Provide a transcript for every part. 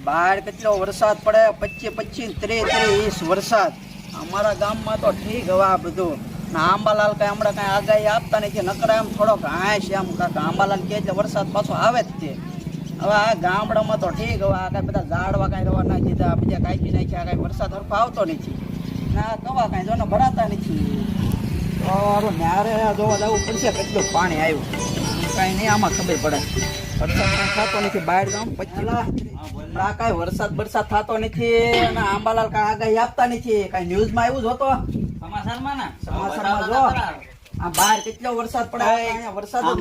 બહાર કેટલો વરસાદ પડે 25 30 ઇંચ વરસાદ અમારા ગામમાં તો ઠીક હવે આ બધું ના આંબાલાલ કઈ હમણાં કઈ આગાહી આપતા નથી નકરા એમ થોડોક હાશ એમ કાકા આંબાલાલ કહે એટલે વરસાદ પાછો આવે જ તે હવે આ ગામડામાં તો ઠીક હવે આ કઈ બધા ઝાડવા કઈ રવા ના દીધા બીજા કાપી નાખ્યા કઈ વરસાદ હરખો આવતો નથી ના કવા કઈ જોને ભરાતા નથી તો ન્યારે જોવા જવું પડશે કેટલું પાણી આવ્યું કઈ નહીં આમાં ખબર પડે વરસાદ કઈ થતો નથી બહાર ગામ પછી આ કઈ વરસાદ થતો નથી અને આંબાલાલ કઈ આગાહી આપતા નથી કઈ ન્યૂઝમાં આવ્યું જ હતો સમાચારમાં જો આ બહાર કેટલો વરસાદ પડે અહીંયા વરસાદ જ ન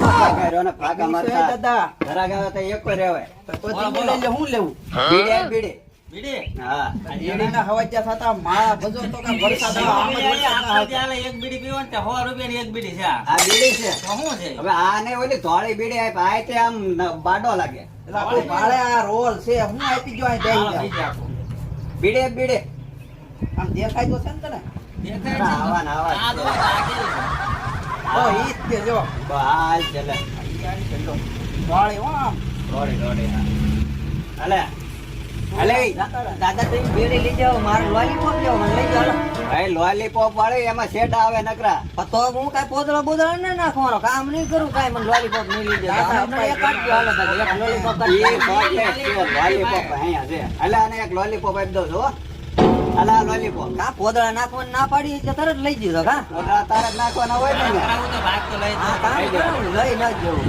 થાય દાદા ઘરા ગાવે તો એક પર રહેવાય તો હું લેવું બીડે હા બીડીના હવાજ્યા થતા માળા ભજો તો કે વરસાદ એક બીડી પીવો ને 100 રૂપિયાની એક બીડી છે આ બીડી છે તો શું છે હવે આને ઓલી ધોળી બીડી આપ આ તે આમ બાડો લાગે એટલે આપણે ભાળે આ રોલ છે હું આપી ગયો અહીં બેહી બીડે આમ દેખાય તો છે ને તને દેખાય છે આ તો ઓ ઈ તે જો બાલ ચલે ધોળી હો આમ ધોળી હાલે અલે દાદા તમે બેડી લઈ જાઓ મારું લોલીપોપ લેવો મને લઈ જાઓ ભાઈ લોલીપોપ વાળે એમાં સેટ આવે નકરા તો હું કઈ પોદળા બોદળા ન નાખવાનો કામ નહીં કરું કઈ મને લોલીપોપ નહીં લઈ જાઓ આપણે એક કાઢજો હાલો દાદા એક લોલીપોપ કાઢજો લોલીપોપ અહીંયા છે હાલે આને એક લોલીપોપ આપી દો છો હાલા લોલીપોપ કા પોદળા નાખવાનું ના પાડી એટલે તરત લઈ દીધો કા પોદળા તારે નાખવાના હોય ને તો ભાગ તો લઈ લઈ ન જવું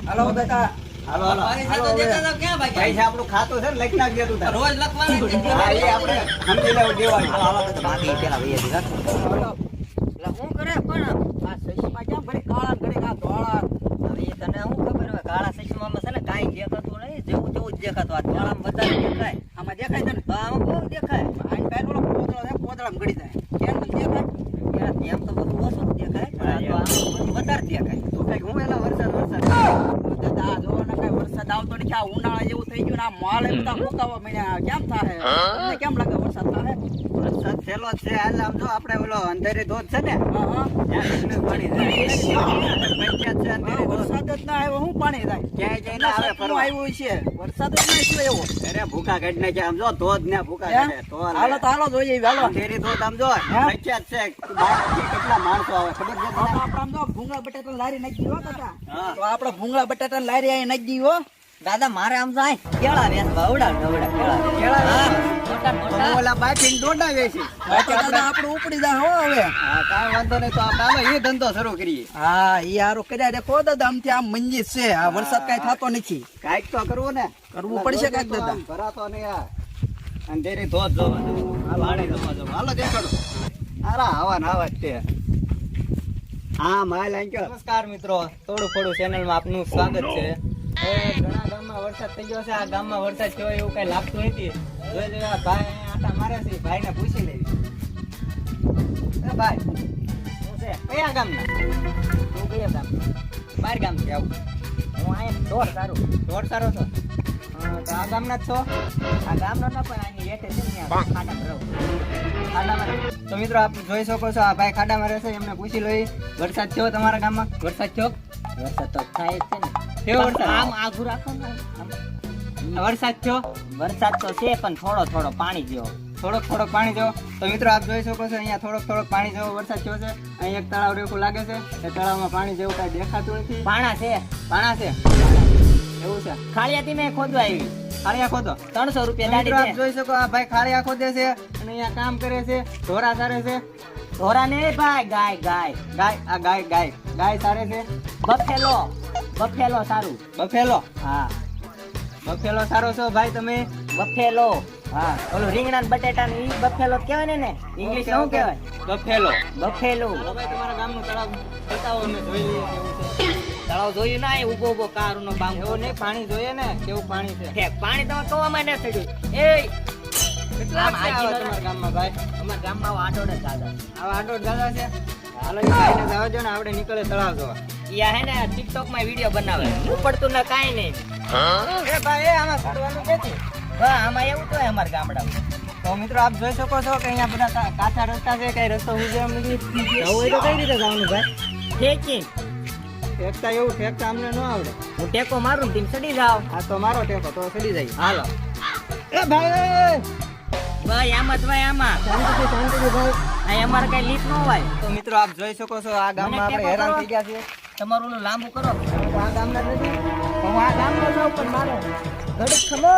હાલો બેટા હાલો પૈસા તો દેતા તો ક્યાં ભાઈ પૈસા આપણું ખાતું છે ને લખી નાખ દેતું તાર રોજ લખવાના હા એ આપણે સમજી લેવું દેવાનું હાલો તો બાકી પેલા વૈયા દીધા એટલે હું કરે પણ આ સઈમાં કેમ ભરી કાળા ઘડી કા ધોળા હવે એ તને હું ખબર હોય કાળા સઈમાં છે ને કાઈ દેખાતું નહીં જેવું તેવું જ દેખાતું આ ધોળામાં વધારે દેખાય આમાં દેખાય તને આમાં બહુ દેખાય આઈ પેન ઓલો પોદળો છે પોદળામાં ગડી જાય કેમ તને દેખાય એમ તો બધું ઓછું દેખાય પણ આ તો આમ વધારે દેખાય તો કઈ હું એલા વરસાદ દાદા જો ને કઈ વરસાદ આવતો નથી આ ઉનાળા જેવું થઈ ગયું ને આ મોલ એ બધા મુકાવા મળ્યા કેમ થાય તમને કેમ લાગે વરસાદ થાય વરસાદ થેલો છે હાલ આમ જો આપણે ઓલો અંધેરી ધોધ છે ને પાણી પંચાયત છે અંધેરી વરસાદ જ ના આવ્યો હું પાણી થાય ક્યાંય જઈને આવે ફરવા આવ્યું છે વરસાદ જ ના થયો એવો અરે ભૂખા કાઢી નાખ્યા આમ જો ધોધ ને ભૂખા કાઢે તો હાલો જોઈએ હાલો અંધેરી ધોધ આમ જો પંચાયત છે કેટલા માણસો આવે ખબર છે આપણે આમ જો ભૂંગળા બટાટા લારી નાખી હો કાકા તો આપણે ભૂંગળા બટાટા લારી અહીં નાખી દી હો દાદા મારે આમ જાય કેળા વેસ બવડા કેળા મોટા ઓલા બાફીને ડોડા વેચી દાદા આપણે ઉપડી જાય હો હવે હા કાઈ વાંધો નહીં તો આપણે હાલો એ ધંધો શરૂ કરીએ હા ઈ હારો કર્યા દેખો દાદા આમથી આમ મંજી છે આ વરસાદ કાઈ થતો નથી કાઈક તો કરવું ને કરવું પડશે કાઈક દાદા ભરાતો નહીં આ અંધેરી ધોધ જોવા હાલો આડે જોવા હાલો દેખાડો આરા આવા તે હા માલ આંક્યો નમસ્કાર મિત્રો થોડું ચેનલમાં આપનું સ્વાગત છે ઘણા ગામમાં વરસાદ થઈ ગયો છે આ ગામમાં વરસાદ થયો એવું કઈ લાગતું નથી જોઈ આ ભાઈ આટા મારે છે ભાઈને પૂછી લેવી એ ભાઈ શું છે કયા ગામના તું કયા ગામ બાર ગામ છે આવું હું અહીંયા ઢોર સારો છો તો આ ગામના જ છો આ ગામનો ના પણ આની રેટે છે ને ખાડામાં રહું ખાડામાં તો મિત્રો આપ જોઈ શકો છો આ ભાઈ ખાડામાં રહેશે એમને પૂછી લો વરસાદ થયો તમારા ગામમાં વરસાદ થયો વરસાદ તો થાય જ છે ને કેવો વરસાદ આમ આઘું રાખો ને વરસાદ થયો વરસાદ તો છે પણ થોડો પાણી જેવો થોડોક પાણી જેવો તો મિત્રો આપ જોઈ શકો છો અહીંયા થોડોક પાણી જેવો વરસાદ થયો છે અહીં એક તળાવ રેખું લાગે છે એ તળાવમાં પાણી જેવું કઈ દેખાતું નથી પાણા છે એવું છે ખાળિયાથી મેં ખોદવા આવી ખાળિયા ખોદો 300 રૂપિયા મિત્રો દાડી આપ જોઈ શકો આ ભાઈ ખાળિયા ખોદે છે અને અહીંયા કામ કરે છે ઢોરા સારે છે ધોરા ને ભાઈ ગાય ગાય સારે છે બફેલો સારું બફેલો હા બફેલો સારો છો ભાઈ તમે બફેલો હા ઓલું રીંગણા ને બટેટા ને ઈ બફેલો કહેવાય ને ઇંગ્લિશ શું કહેવાય બફેલો બફેલો ચાલો ભાઈ તમારા ગામનું તળાવ બતાવો અમે જોઈ લઈએ કેવું છે તળાવ જોયું ના ઉભો કારનો બામ એવું નહીં પાણી જોઈએ ને કેવું પાણી છે પાણી તમે કવામાં ન ચડ્યું એ કેટલા આમ આવે આજી તમારા ગામમાં ભાઈ અમારા ગામમાં આટોડે દાદા આવા આટો દાદા છે હાલો એ ભાઈને જવા દો ને આપણે નીકળે તળાવ જોવા યા હે ને ટિકટોક માં વિડિયો બનાવે ઉપડતું ના કાઈ નહીં એ ભાઈ આમાં ચડવાનું કેતી વાહ આમાં એવું તો અમારા ગામડામાં તો મિત્રો આપ જોઈ શકો છો કે અહીંયા બધા કાચા રસ્તા છે કઈ રસ્તો ઉજે એમ નથી જવું હોય તો કઈ રીતે જવાનું ભાઈ ઠેકી ઠેકતા અમને ન આવડે હું ટેકો મારું ને તમે ચડી જાઓ આ તો મારો ટેકો તો ચડી જાય હાલો એ ભાઈ ભાઈ આમાં જ ભાઈ આમાં શાંતિથી ભાઈ. અહીં અમારે કઈ લીક ન હોય તો મિત્રો આપ જોઈ શકો છો આ ગામમાં મને આપણે હેરાન ટેકો થઈ ગયા છીએ. તમારું ઓલું લાંબુ કરો તો આ ગામના જ નથી. હું આ ગામનો છું પણ મારે ઘડીક ખબર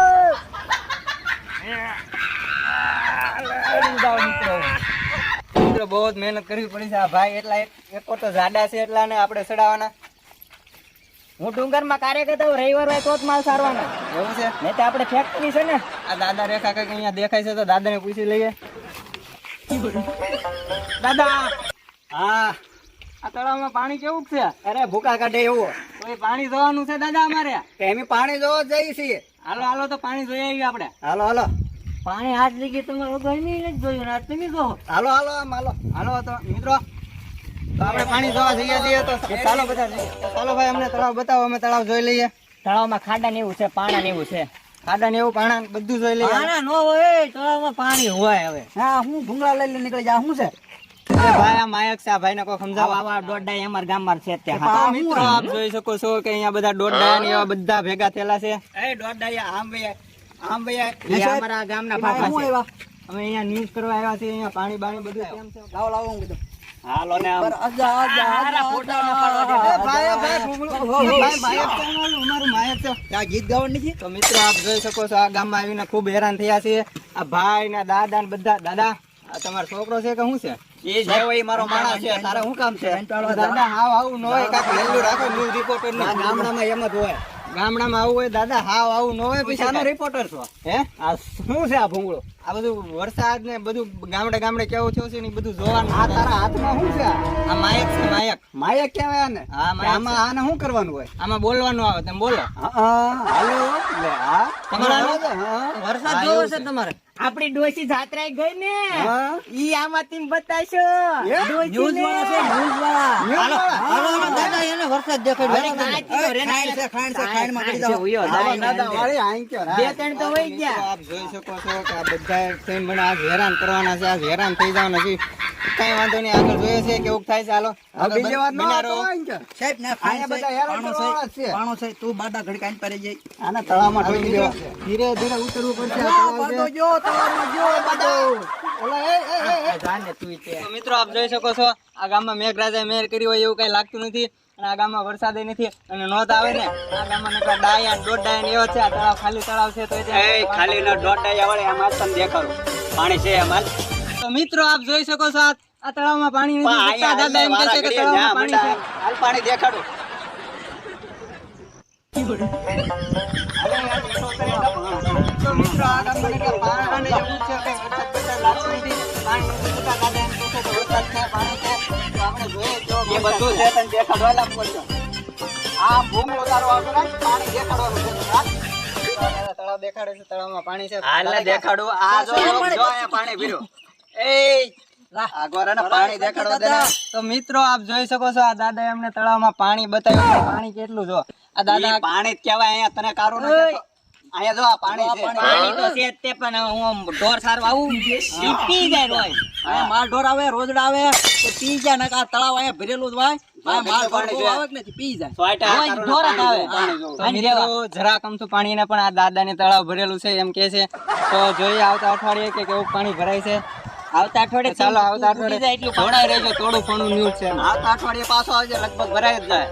મિત્રો બહુ જ મહેનત કરવી પડી છે. આ ભાઈ એટલા એક તો જાડા છે એટલા ને આપણે ચડાવવાના. હું ડુંગરમાં કાર્ય કરતો હોઉં, રવિવાર હોય તો જ માલ સારવાનો એવું છે. નહીં તો આપણે ફેક્ટરી છે ને આ દાદા રેખા કઈક અહીંયા દેખાય છે તો દાદાને પૂછી લઈએ. દાદા હા આ તળાવમાં પાણી કેવું છે? અરે ભૂકા કાઢે એવું તો એ પાણી જોવાનું છે દાદા અમારે. કે એમ પાણી જોવા જઈએ છીએ. હાલો હાલો તો પાણી જોઈ આવીએ આપણે. હાલો હાલો પાણી હાથ લીધી તમારે ગરમી નથી જોયું ને આજ તમે જો હાલો હાલો આમ હાલો. હાલો તો મિત્રો તો આપણે પાણી જોવા જઈએ છીએ તો ચાલો બધા જઈએ. તો ચાલો ભાઈ અમને તળાવ બતાવો, અમે તળાવ જોઈ લઈએ. તળાવમાં ખાડા ને એવું છે, પાણા ને એવું છે. ખાડા ને એવું પાણા બધું જોઈ લઈએ. પાણા નો હોય તળાવમાં પાણી હોય. હવે હા હું ભૂંગળા લઈ લઈને નીકળી જા. શું છે અરે ભાઈ આ માયક છે, આ ભાઈને કોઈ સમજાવો. આવા દોઢ અમારા ગામમાં છે તો ત્યાં મિત્રો આપ જોઈ શકો છો કે અહીંયા બધા દોડડા ને એવા બધા ભેગા થયેલા છે. એ દોડાયા આમ ભાઈ આમ ભાઈ એ અમારા ગામના ભાગા છે. અમે અહીંયા ન્યૂઝ કરવા આવ્યા છીએ. અહીંયા પાણી બાણી બધું કેમ છે? લાવો લાવો હું કીધું. હાલો ને આમ. આજા આજા હારા ફોટા ન પાડવા દે. એ ભાઈ માયક છે, અમારું માયક છે. આ ગીત ગાવાનું નથી. તો મિત્રો આપ જોઈ શકો છો આ ગામમાં આવીને ખૂબ હેરાન થયા છીએ. આ ભાઈ ને દાદા ને બધા. દાદા આ તમારો છોકરો છે કે શું છે? એ જે હોય મારો માણસ છે. તારે શું કામ છે? દાદા હાવ આવું ન હોય. કાંઈક વહેલું રાખો ન્યૂઝ રિપોર્ટર આ ગામડામાં એમ જ હોય. ગામડામાં આવું હોય દાદા, હાવ આવું ન હોય. પછી આનો કાંઈ. રિપોર્ટર છો. હે આ શું છે આ ભૂંગળો? આ બધું વરસાદ ને બધું ગામડે ગામડે કેવું થયું છે ને ઈ બધું જોવાનું. આ તારા હાથમાં શું છે? આ માયક છે, માયક. માયક કહેવાય આને. હા, માયક આમાં છે. આને શું કરવાનું હોય? આમાં બોલવાનું આવે, તમે બોલો. હાલો લે હા તમારા હા વરસાદ હા, જોવો એવું છે છે. તમારે? આપણી ડોસી જાત્રાએ ગઈ ને હા. ઈ આમાં તમે બતાવશો ડોશી ન્યૂઝ ને. વાળા છે, ન્યૂઝ વાળા. હાલો, હાલો, હાલો, દાદા એને વરસાદ દેખાય હાલો, ખાંડ છે, ખાંડ છે, ખાંડમાં કરી દો. ઉયો, હાલો, દાઈ દાદા ને વાળી આઈ કયો, બે હા. ત્રણ તો વહી ગયા. આપ જોઈ શકો છો કે આ બધા થઈને મને આજ હેરાન કરવાના છે, આજ હેરાન થઈ જવાના છે. કઈ વાંધો નહીં, આગળ જોઈએ છે કેવું થાય છે. હાલો હવે બીજી વાર ન બિના રહો. આવતો હોય ને કે. સાહેબ, ના, અહીંયા બધા હેરાન પાણો કરવાવાળા જ છે. પાણો છે, તું બાડા ઘડી કાંઈ પડી જાય. આના તળાવમાં ઠોકી દેવા. ધીરે ધીરે ઉતરવું પડશે. આ તળાવ છે. બાડો જો, તળાવમાં જો, બાડો. ઓલા, જાને તું તે. તો મિત્રો આપ જોઈ શકો છો આ ગામમાં મેઘરાજાએ મહેર કરી હોય એવું કઈ લાગતું નથી. અને આ ગામમાં વરસાદ નથી અને નોંધ આવે ને આ ગામમાં નકરા ડાયા ને દોઢ ડાયા ને એવો છે. આ તળાવ ખાલી તળાવ છે તો એ ખાલી નો દોડાઈ આવડે એમાં તમને દેખાડું પાણી છે એમાં. તો મિત્રો આપ જોઈ શકો છો આ તળાવમાં પાણી નથી. સત્તા દાદા એમ કહે છે કે તળાવમાં પાણી છે. હાલ પાણી દેખાડું. તો મિત્રો આ ગામમાં નકરા પાણી એવું છે કે વરસાદ બરસાદ લાગતો નથી. પાણી નથી. સત્તા દાદા એમ કહે છે કે વરસાદ છે, પાણી છે. તો આપણે જોઈએ કેવો એ બધું છે તને દેખાડવા લાગુ પડશે. આ ભૂંગળો તારો આવતો ને પાણી દેખાડવાનું છે. હા? તળાવ દેખાડે છે, તળાવમાં પાણી છે. હાલ ને દેખાડું. આ જો જો અહીંયા પાણી ભર્યું. એ આ ગોરાને પાણી દેખાડવા દે ને. તો મિત્રો આપ જોઈ શકો છો આ દાદા એમને તળાવમાં પાણી બતાવ્યું છે. પાણી કેટલું જો આ દાદા ઈ પાણી જ કહેવાય. અહીંયા તને કારું નથી કહેતો. અહીંયા જો આ પાણી છે. પાણી તો છે જ તે પણ હું આમ ઢોર સારવા આવું ઈ પી જાય રોય. અહીંયા માલ ઢોર આવે, રોજડા આવે તો પી જાય. ને આ તળાવ અહીંયા ભરેલું જ હોય. આ માલ ઢોર બહુ આવે કે નથી, પી જાય. રોજ ઢોર જ આવે. તો મિત્રો જરાક અમથું પાણીને પણ આ દાદાને તળાવ ભરેલું છે એમ કે છે. તો જોઈએ આવતા અઠવાડિયે કે કેવું પાણી ભરાય છે. આવતા અઠવાડિયે ચાલો આવતા ઉડી જાય અઠવાડિયે એટલું જોડાઈ રહેજો. થોડું ઘણું ન્યૂઝ છે. આવતા અઠવાડિયે પાછો આવજે, લગભગ ભરાઈ જ જાય.